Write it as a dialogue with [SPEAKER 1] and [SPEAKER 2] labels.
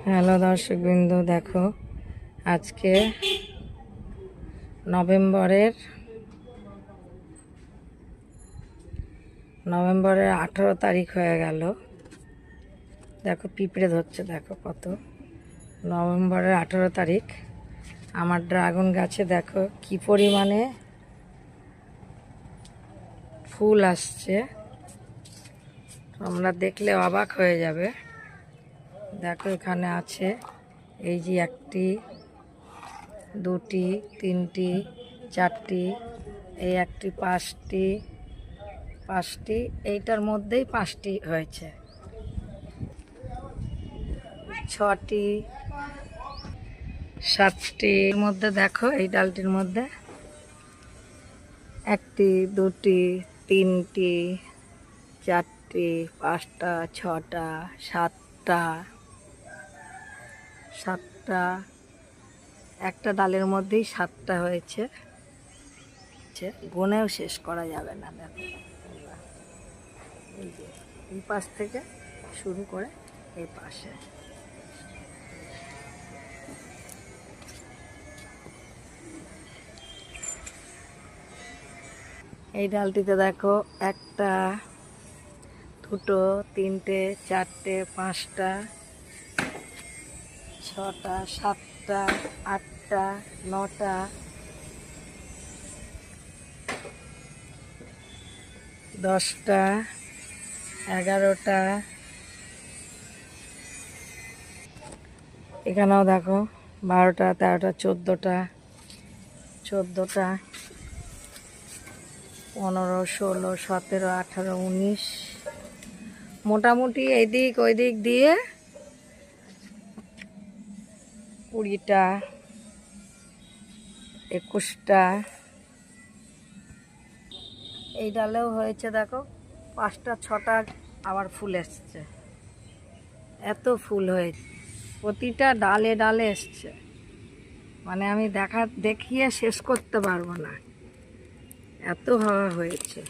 [SPEAKER 1] Hello দর্শকবৃন্দ, দেখো আজকে নভেম্বরের 18 তারিখ হয়ে গেল। দেখো পিঁপড়ে ধরছে, দেখো কত। নভেম্বরের 18 তারিখ। আমার ড্রাগন গাছে দেখো কি পরিমাণে ফুল আসছে, তোমরা দেখলে অবাক হয়ে যাবে। দেখো এখানে আছে, এই যে একটি, দুটি, তিনটি, চারটি, এই একটি, পাঁচটি, এইটার মধ্যেই 5টি হয়েছে, 6টি, 7টির মধ্যে দেখো এই ডালটির মধ্যে 1টি, 2টি, 3টি, 4টি, 5টা, 6টা, 7টা, একটা ডালের মধ্যেই 7টা হয়েছে। গুনেও শেষ করা যাবে না। দেখো এই যে এই পাশ থেকে শুরু করে এই পাশে, এই ডালটিতে দেখো 1টা, 2টো, 3টে, 4টে, 5টা, 6টা, 7টা, 8টা, 9টা, 10টা, 11টা, এখানেও দেখো 12টা, 13টা, 14টা, 15, 16, 17, 18, 19, মোটামুটি এইদিক ওই দিক দিয়ে 20টা, 21টা। এই ডালেও হয়েছে দেখো 5টা, 6টা আবার ফুল এসছে। এত ফুল হয়েছে, প্রতিটা ডালে ডালে এসছে, মানে আমি দেখিয়ে শেষ করতে পারবো না, এত হওয়া হয়েছে।